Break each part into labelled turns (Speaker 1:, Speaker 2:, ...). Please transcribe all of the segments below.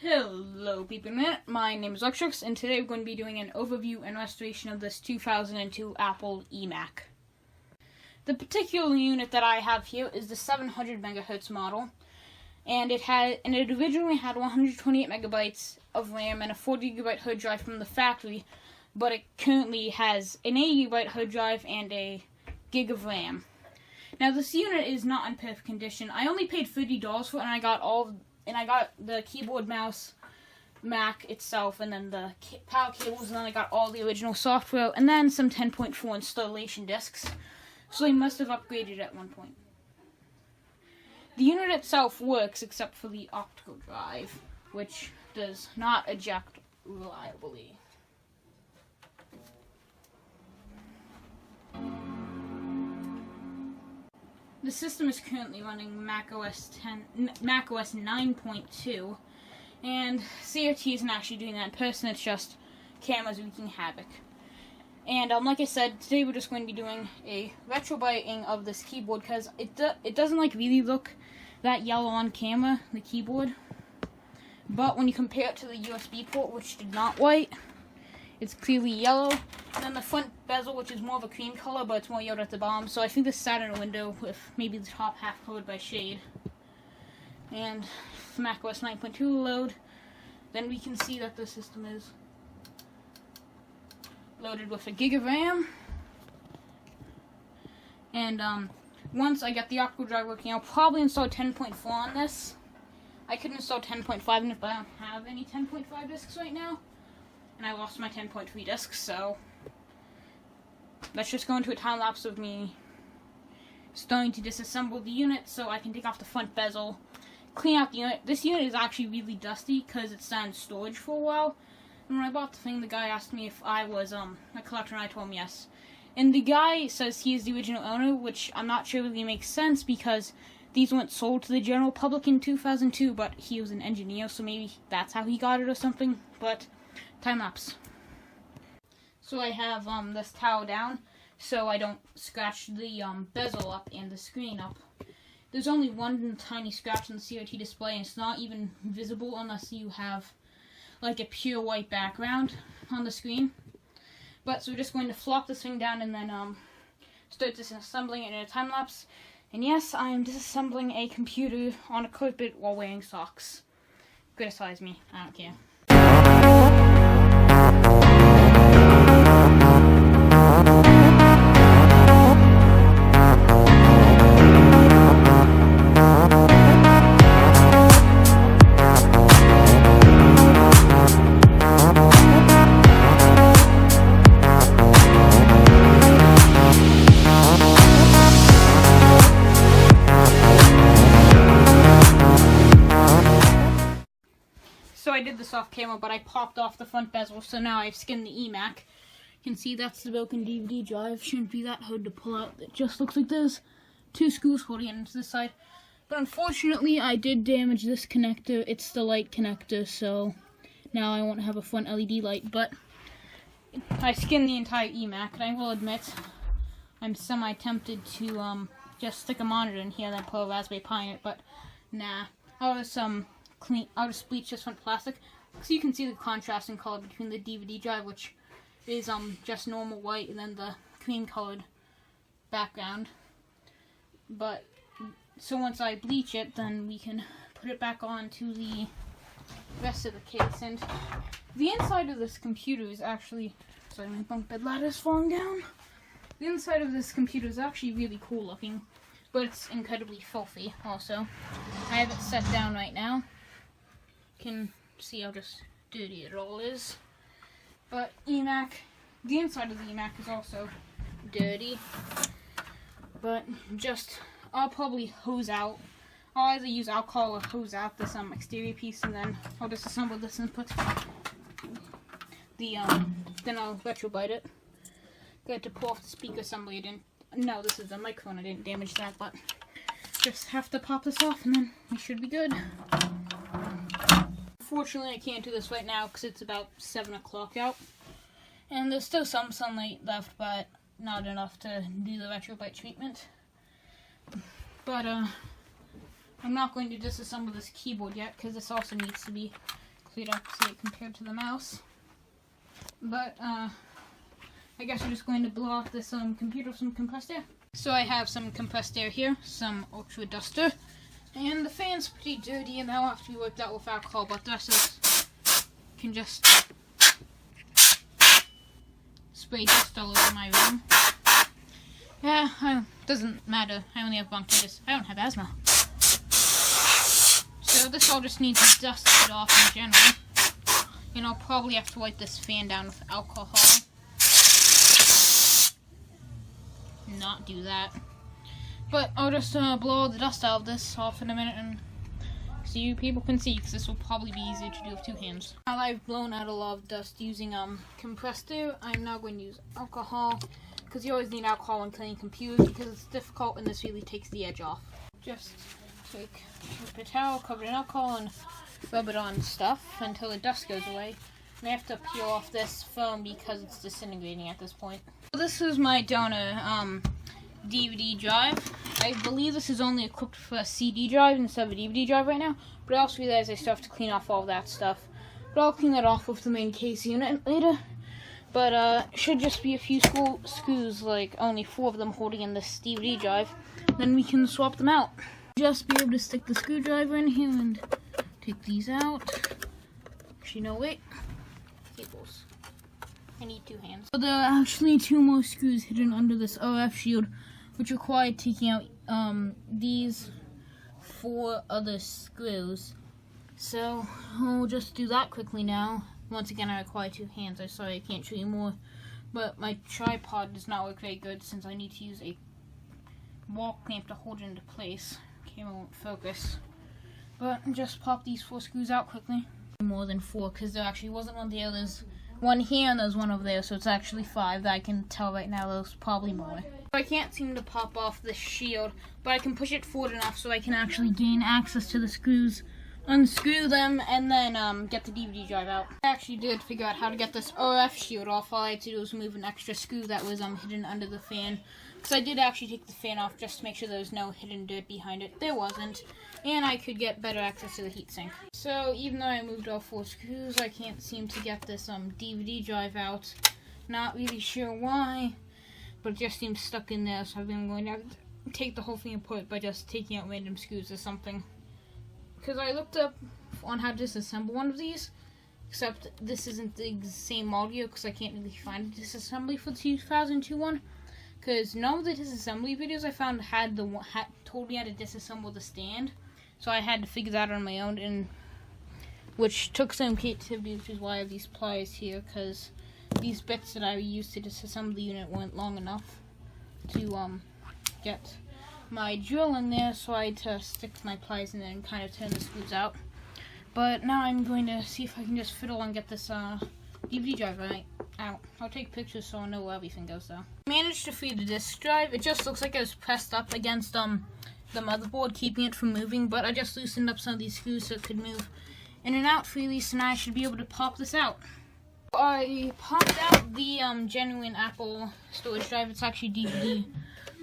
Speaker 1: Hello people, my name is RetroX, and today we're going to be doing an overview and restoration of this 2002 Apple Emac. The particular unit that I have here is the 700 MHz model, and it originally had 128 megabytes of RAM and a 40 GB hard drive from the factory, but it currently has an 80 GB hard drive and a gig of RAM. Now this unit is not in perfect condition. I only paid $30 for it, and I got the keyboard, mouse, Mac itself, and then the power cables, and then I got all the original software, and then some 10.4 installation discs. So they must have upgraded at one point. The unit itself works except for the optical drive, which does not eject reliably. The system is currently running macOS 9.2, and CRT isn't actually doing that in person, it's just cameras wreaking havoc. And like I said, today we're just going to be doing a retrobiting of this keyboard, because it doesn't really look that yellow on camera, the keyboard. But when you compare it to the USB port, which did not white, it's clearly yellow. And then the front bezel, which is more of a cream color, but it's more yellowed at the bottom. So I think this sat in a window with maybe the top half colored by shade. And if macOS 9.2 will load, then we can see that the system is loaded with a gig of RAM. And once I get the optical drive working, I'll probably install 10.4 on this. I could install 10.5, but I don't have any 10.5 discs right now. And I lost my 10.3 discs, so let's just go into a time lapse of me starting to disassemble the unit so I can take off the front bezel, clean out the unit. This unit is actually really dusty because it's sat in storage for a while. And when I bought the thing, the guy asked me if I was a collector, and I told him yes. And the guy says he is the original owner, which I'm not sure really makes sense because these weren't sold to the general public in 2002, but he was an engineer, so maybe that's how he got it or something. But time lapse. So I have this towel down so I don't scratch the bezel up and the screen up. There's only one tiny scratch on the CRT display, and it's not even visible unless you have like a pure white background on the screen. But so we're just going to flop this thing down and then start disassembling it in a time lapse. And yes, I am disassembling a computer on a carpet while wearing socks. Criticize me, I don't care. So I did this off camera, but I popped off the front bezel, so now I've skinned the Emac. You can see that's the broken DVD drive. Shouldn't be that hard to pull out. It just looks like there's two screws holding it into the side. But unfortunately, I did damage this connector. It's the light connector, so now I won't have a front LED light. But I skinned the entire Emac, and I will admit I'm semi-tempted to just stick a monitor in here and then put a Raspberry Pi in it, but nah. I'll just bleach this front plastic, so you can see the contrast in color between the DVD drive, which is just normal white, and then the cream colored background. But so once I bleach it, then we can put it back on to the rest of the case. And the inside of this computer is actually, sorry, my bunk bed ladder is falling down. The inside of this computer is actually really cool looking, but it's incredibly filthy also. I have it set down right now. You can see how just dirty it all is. But Emac, the inside of the Emac is also dirty. But I'll probably hose out. I'll either use alcohol or hose out this exterior piece, and then I'll disassemble this and put the then I'll retrobite it. Got to pull off the speaker assembly. No, this is the microphone. I didn't damage that, but just have to pop this off, and then we should be good. Unfortunately, I can't do this right now because it's about 7 o'clock out, and there's still some sunlight left, but not enough to do the retrobite treatment. But I'm not going to disassemble this keyboard yet because this also needs to be so you'd have to see it compared to the mouse. But I guess I'm just going to blow off this computer with some compressed air. So I have some compressed air here, some ultra duster, and the fan's pretty dirty and that'll have to be worked out with alcohol, but the rest is can just spray dust all over my room. Yeah, doesn't matter. I only have bronchitis. I don't have asthma. So this all just needs dusted off in general. And I'll probably have to wipe this fan down with alcohol. Not do that. But I'll just blow all the dust out of this off in a minute and so you people can see, because this will probably be easier to do with two hands. Now that I've blown out a lot of dust using compressed air, I'm now going to use alcohol, because you always need alcohol when cleaning computers because it's difficult and this really takes the edge off. Just take a paper towel covered in alcohol and rub it on stuff until the dust goes away. And I have to peel off this foam because it's disintegrating at this point. So this is my donor DVD drive. I believe this is only equipped for a CD drive instead of a DVD drive right now, but I also realize I still have to clean off all that stuff. But I'll clean that off with the main case unit later. But should just be a few screws, like only 4 of them holding in this DVD drive. Then we can swap them out. Just be able to stick the screwdriver in here and take these out. Actually, no, wait. Cables. I need 2 hands. So there are actually 2 more screws hidden under this RF shield, which require taking out these 4 other screws. So I'll just do that quickly now. Once again, I require 2 hands. I'm sorry I can't show you more, but my tripod does not work very good since I need to use a wall clamp to hold it into place. Camera won't focus. But just pop these 4 screws out quickly. More than 4, because there actually wasn't one there. There's one here and there's one over there, so it's actually 5 that I can tell right now. There's probably more. I can't seem to pop off this shield, but I can push it forward enough so I can actually gain access to the screws, unscrew them, and then get the DVD drive out. I actually did figure out how to get this RF shield off. All I had to do was move an extra screw that was hidden under the fan. Because I did actually take the fan off just to make sure there was no hidden dirt behind it. There wasn't. And I could get better access to the heatsink. So even though I moved all 4 screws, I can't seem to get this DVD drive out. Not really sure why, but it just seems stuck in there. So I've been going to take the whole thing apart by just taking out random screws or something. Because I looked up on how to disassemble one of these, except this isn't the same audio because I can't really find a disassembly for the 2002 one. Because none of the disassembly videos I found told me how to disassemble the stand, so I had to figure that out on my own, and which took some creativity, which is why I have these pliers here, because these bits that I used to disassemble the unit weren't long enough to get my drill in there, so I had to stick my pliers in there and kind of turn the screws out. But now I'm going to see if I can just fiddle and get this DVD drive out. I'll take pictures so I'll know where everything goes though. I managed to free the disk drive. It just looks like it was pressed up against the motherboard, keeping it from moving, but I just loosened up some of these screws so it could move in and out freely, so now I should be able to pop this out. I popped out the genuine Apple storage drive. It's actually DVD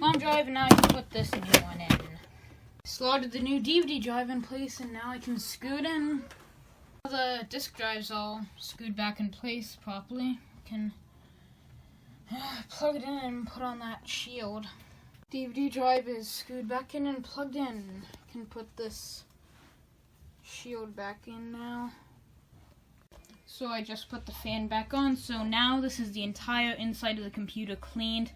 Speaker 1: ROM drive, and now I can put this new one in. Slotted the new DVD drive in place, and now I can screw it in. The disk drive's all screwed back in place properly. Can plug it in and put on that shield. DVD drive is screwed back in and plugged in. Can put this shield back in now. So I just put the fan back on. So now this is the entire inside of the computer cleaned.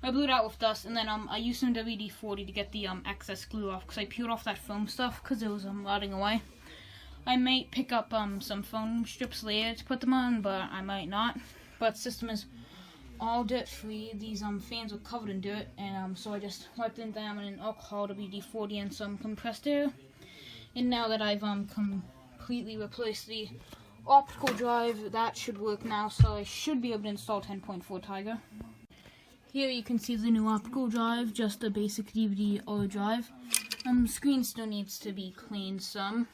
Speaker 1: I blew it out with dust, and then I used some WD-40 to get the excess glue off, because I peeled off that foam stuff because it was rotting away. I might pick up some foam strips later to put them on, but I might not. But the system is all dirt free. These fans were covered in dirt, and so I just wiped them down in alcohol, WD-40, and some compressed air. And now that I've completely replaced the optical drive, that should work now, so I should be able to install 10.4 Tiger. Here you can see the new optical drive, just a basic DVD or drive. Screen still needs to be cleaned some.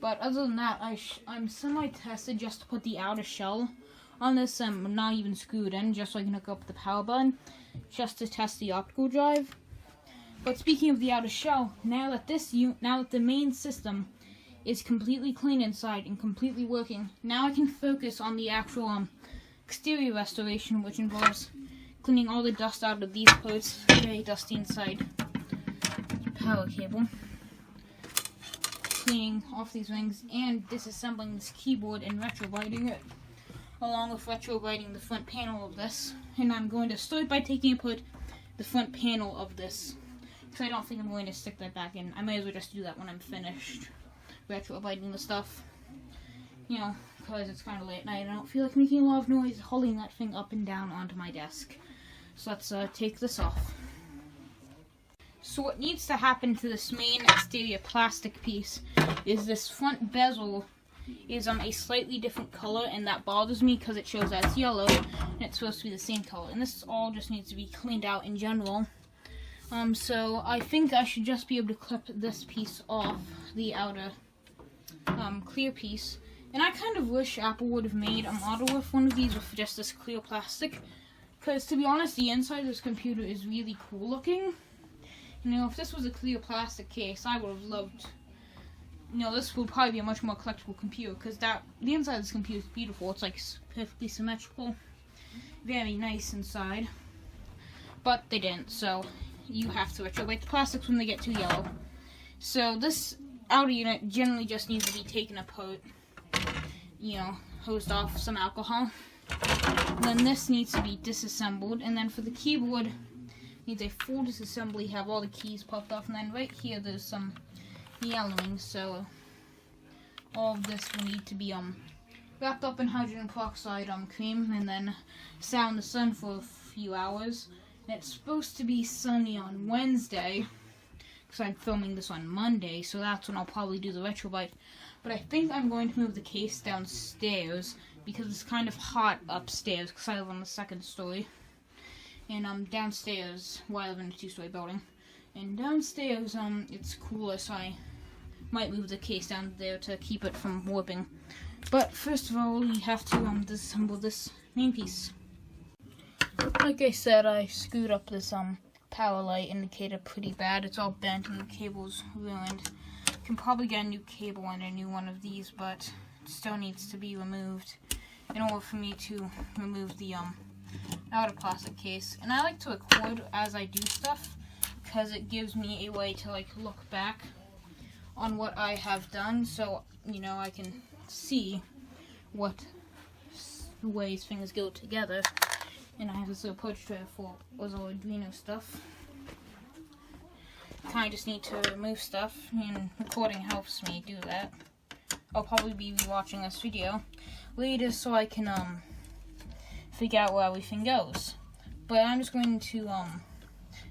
Speaker 1: But other than that, I'm semi-tested just to put the outer shell on this, not even screwed in, just so I can hook up the power button, just to test the optical drive. But speaking of the outer shell, now that the main system is completely clean inside and completely working. Now I can focus on the actual exterior restoration, which involves cleaning all the dust out of these parts. Very dusty inside. Power cable. Cleaning off these rings and disassembling this keyboard and retrowriting it, along with retrowriting the front panel of this. And I'm going to start by taking apart the front panel of this, because I don't think I'm going to stick that back in. I may as well just do that when I'm finished retrowriting the stuff. You know, because it's kind of late at night. I don't feel like making a lot of noise holding that thing up and down onto my desk. So let's take this off. So what needs to happen to this main exterior plastic piece is this front bezel is a slightly different color, and that bothers me because it shows that it's yellow and it's supposed to be the same color. And this all just needs to be cleaned out in general. So I think I should just be able to clip this piece off, the outer clear piece. And I kind of wish Apple would have made a model with one of these with just this clear plastic, because to be honest, the inside of this computer is really cool looking. You know, if this was a clear plastic case, I would have loved. You know, this would probably be a much more collectible computer, because the inside of this computer is beautiful. It's like perfectly symmetrical, very nice inside. But they didn't, so you have to retrowrite the plastics when they get too yellow. So this outer unit generally just needs to be taken apart. You know, hosed off some alcohol. Then this needs to be disassembled, and then for the keyboard, needs a full disassembly, have all the keys popped off, and then right here there's some yellowing, so all of this will need to be wrapped up in hydrogen peroxide cream, and then sat in the sun for a few hours. And it's supposed to be sunny on Wednesday, because I'm filming this on Monday, so that's when I'll probably do the retrowrite. But I think I'm going to move the case downstairs, because it's kind of hot upstairs, because I live on the second story. And downstairs, well, I live in a 2-story building. And downstairs, it's cooler, so I might move the case down there to keep it from warping. But first of all, we have to disassemble this main piece. Like I said, I screwed up this power light indicator pretty bad. It's all bent and the cable's ruined. Can probably get a new cable and a new one of these, but it still needs to be removed in order for me to remove the outer plastic case. And I like to record as I do stuff, because it gives me a way to like look back on what I have done, so you know I can see what ways things go together. And I have this little portrait for Arduino stuff. I just need to remove stuff, and recording helps me do that. I'll probably be rewatching this video later so I can figure out where everything goes. But I'm just going to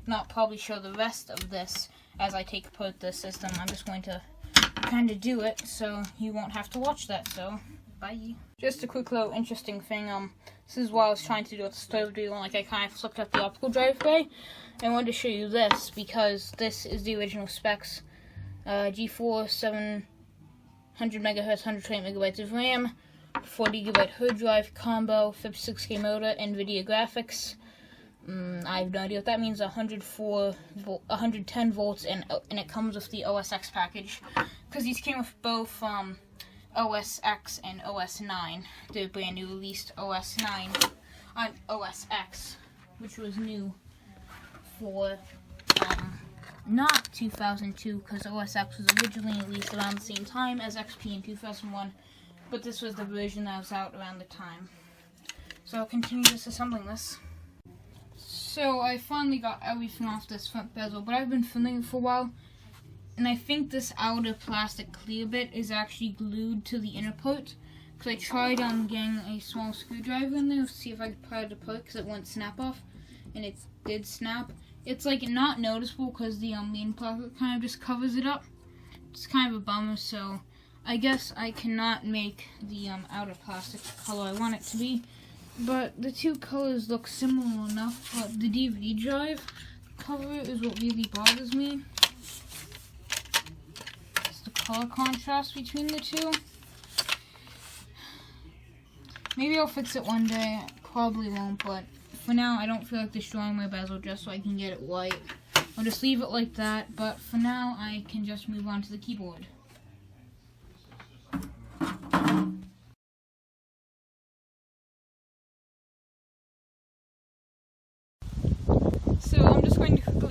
Speaker 1: not probably show the rest of this as I take apart the system. I'm just going to kind of do it so you won't have to watch that, so bye. Just a quick little interesting thing, this is what I was trying to do with the stove deal, like I kind of flipped up the optical drive tray. I wanted to show you this because this is the original specs. G4 700 MHz, 128 megabytes of RAM, 40 GB hard drive combo, 56K motor, NVIDIA graphics. I have no idea what that means. 110 volts, and it comes with the OS X package, because these came with both OS X and OS 9. The brand new released OS 9 on OS X, which was new for not 2002, because OS X was originally released around the same time as XP in 2001, but this was the version that was out around the time. So I'll continue disassembling this. So I finally got everything off this front bezel, but I've been filming it for a while, and I think this outer plastic clear bit is actually glued to the inner part, because I tried getting a small screwdriver in there to see if I could pry it apart, because it wouldn't snap off, and it did snap. It's like not noticeable because the main plastic kind of just covers it up. It's kind of a bummer, so I guess I cannot make the outer plastic the color I want it to be. But the two colors look similar enough, but the DVD drive cover is what really bothers me. It's the color contrast between the two. Maybe I'll fix it one day, probably won't, but for now I don't feel like destroying my bezel just so I can get it white. I'll just leave it like that, but for now I can just move on to the keyboard.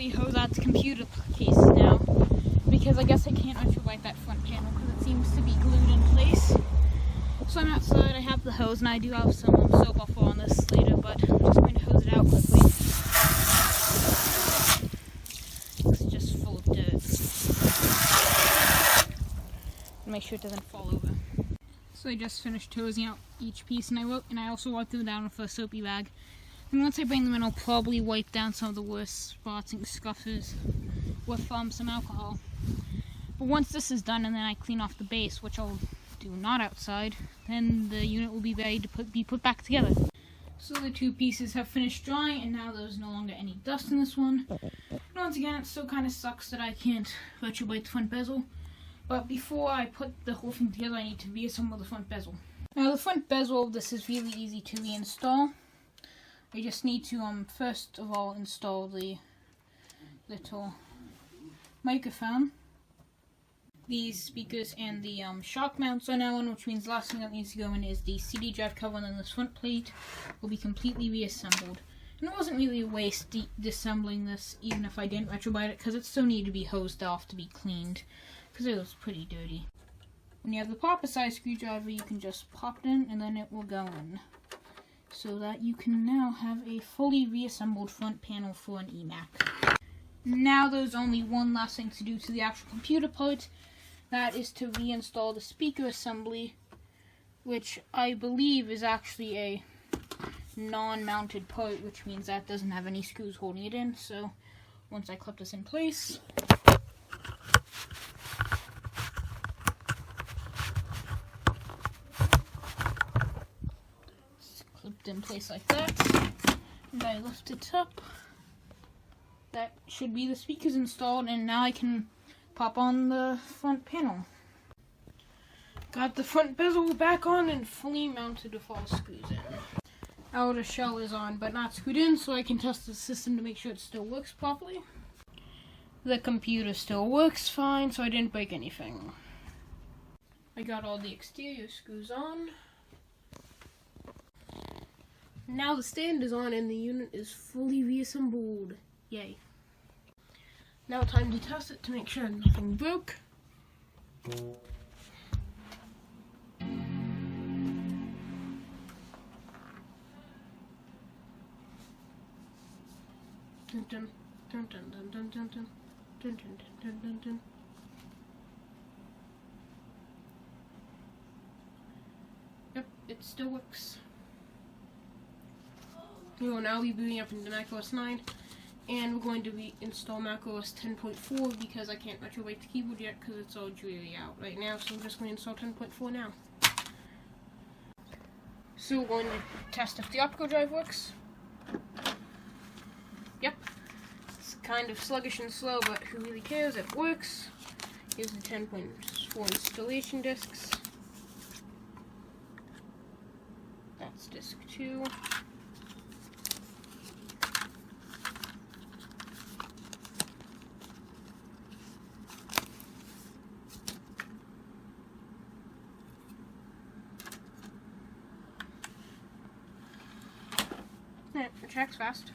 Speaker 1: actually hose out the computer case now, because I guess I can't retrowrite that front panel because it seems to be glued in place. So I'm outside, I have the hose, and I do have some soap. I'll fall on this later, but I'm just going to hose it out quickly. It's just full of dirt. Make sure it doesn't fall over. So I just finished hosing out each piece, and I also wiped them down with a soapy bag. And once I bring them in, I'll probably wipe down some of the worst spots and scuffers with some alcohol. But once this is done, and then I clean off the base, which I'll do not outside, then the unit will be ready to be put back together. So the two pieces have finished drying, and now there's no longer any dust in this one. And once again, it still kind of sucks that I can't retrowrite the front bezel. But before I put the whole thing together, I need to reassemble the front bezel. Now the front bezel, this is really easy to reinstall. I just need to first of all install the little microphone, these speakers, and the shock mounts are now on, which means the last thing that needs to go in is the CD drive cover, and then this front plate will be completely reassembled. And it wasn't really a waste disassembling this, even if I didn't retrowrite it, because it still needed to be hosed off to be cleaned, because it was pretty dirty. When you have the proper size screwdriver, you can just pop it in, and then it will go in, so that you can now have a fully reassembled front panel for an Emac. Now there's only one last thing to do to the actual computer part. That is to reinstall the speaker assembly, which I believe is actually a non-mounted part, which means that doesn't have any screws holding it in. So once I clip this in place, it's clipped in place like that, and I lift it up. That should be the speakers installed, and now I can pop on the front panel. Got the front bezel back on and fully mounted with all screws in. Outer shell is on but not screwed in, so I can test the system to make sure it still works properly. The computer still works fine, so I didn't break anything. I got all the exterior screws on. Now the stand is on and the unit is fully reassembled. Yay. Now time to test it to make sure nothing broke. Dun dun dun dun dun dun dun dun dun dun dun dun dun. Yep, it still works. We will now be booting up into macOS 9, and we're going to reinstall macOS 10.4 because I can't retrowrite the keyboard yet because it's all dreary out right now, so I'm just going to install 10.4 now. So we're going to test if the optical drive works. Yep, it's kind of sluggish and slow, but who really cares? It works. Here's the 10.4 installation discs. That's disk 2. It retracts fast.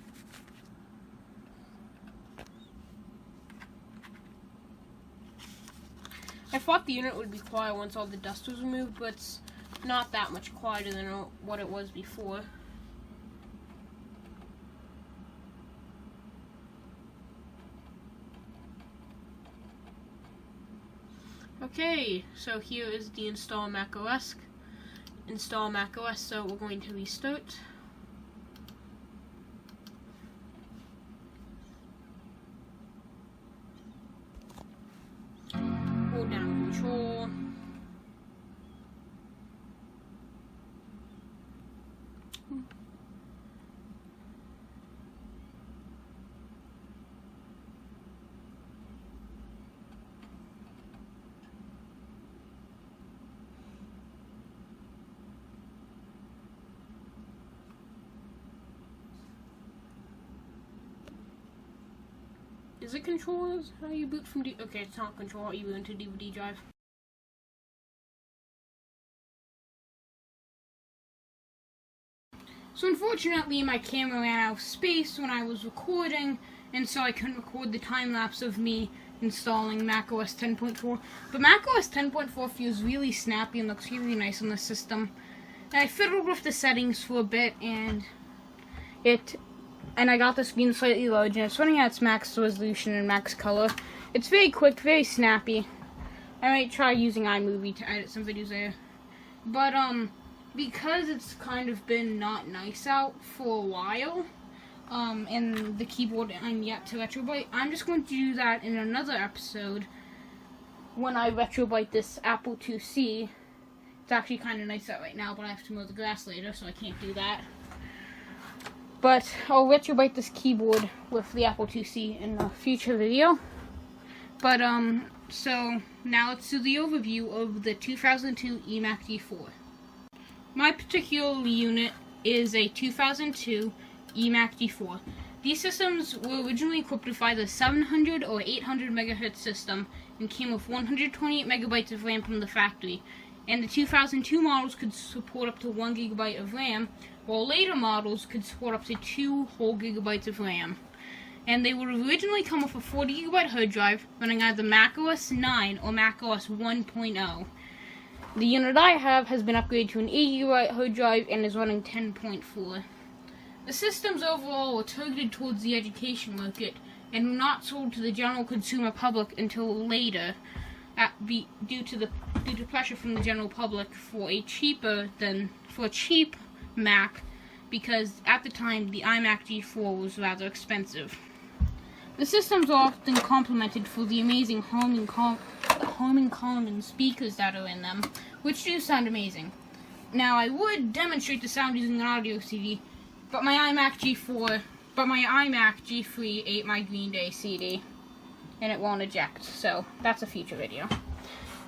Speaker 1: I thought the unit would be quiet once all the dust was removed, but it's not that much quieter than what it was before. Okay, so here is the install macOS. Install macOS, so we're going to restart. Hold down Control. Is it Control? How you boot from okay, it's not Control. How you boot into DVD drive? So unfortunately, my camera ran out of space when I was recording, and so I couldn't record the time lapse of me installing macOS 10.4. But macOS 10.4 feels really snappy and looks really nice on the system. And I fiddled with the settings for a bit, and I got the screen slightly large, and it's running at its max resolution and max color. It's very quick, very snappy. I might try using iMovie to edit some videos there. But, because it's kind of been not nice out for a while, and the keyboard I'm yet to retrobyte, I'm just going to do that in another episode when I retrobyte this Apple IIc. It's actually kind of nice out right now, but I have to mow the grass later, so I can't do that. But I'll retrobyte this keyboard with the Apple IIc in a future video. But, so now let's do the overview of the 2002 Emac G4. My particular unit is a 2002 Emac G4. These systems were originally equipped with either 700 or 800 MHz system and came with 128 megabytes of RAM from the factory. And the 2002 models could support up to 1 GB of RAM, while later models could support up to 2 whole gigabytes of RAM. And they would originally come with a 40 GB hard drive running either macOS 9 or macOS 1.0. The unit I have has been upgraded to an 80 GB hard drive and is running 10.4. The systems overall were targeted towards the education market and were not sold to the general consumer public until later, due to pressure from the general public for a cheap Mac, because at the time the iMac G4 was rather expensive. The systems are often complimented for the amazing homing common speakers that are in them, which do sound amazing. Now I would demonstrate the sound using an audio CD, but my iMac G3 ate my Green Day CD, and it won't eject, so that's a future video.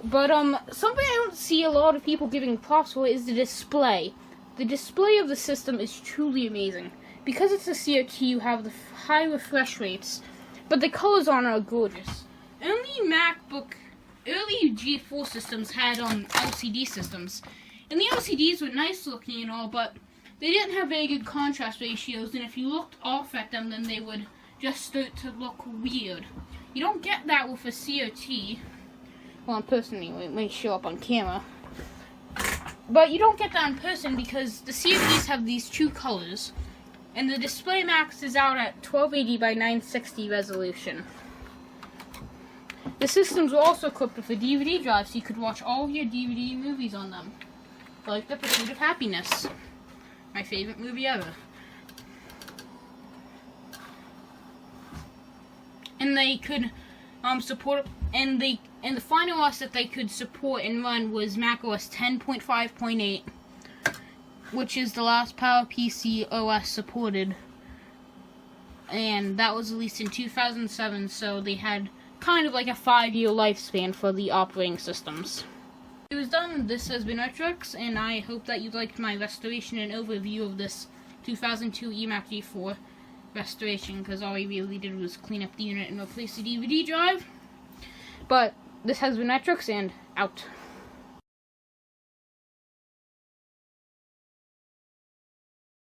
Speaker 1: But something I don't see a lot of people giving props for is the display. The display of the system is truly amazing. Because it's a CRT, you have the high refresh rates, but the colors on it are gorgeous. Early G4 systems had LCD systems, and the LCDs were nice looking and all, but they didn't have very good contrast ratios, and if you looked off at them, then they would just start to look weird. You don't get that with a CRT. Well, in person anyway, it may show up on camera. But you don't get that in person because the CRTs have these two colors, and the display maxes out at 1280 by 960 resolution. The systems were also equipped with a DVD drive, so you could watch all of your DVD movies on them, like The Pursuit of Happiness, my favorite movie ever. And they could support, and the final OS that they could support and run was macOS 10.5.8, which is the last PowerPC OS supported, and that was released in 2007, so they had kind of like a 5-year lifespan for the operating systems. It was done. This has been RetroX, and I hope that you liked my restoration and overview of this 2002 Emac G4 restoration, because all I really did was clean up the unit and replace the DVD drive. But this has been RetroX, and out.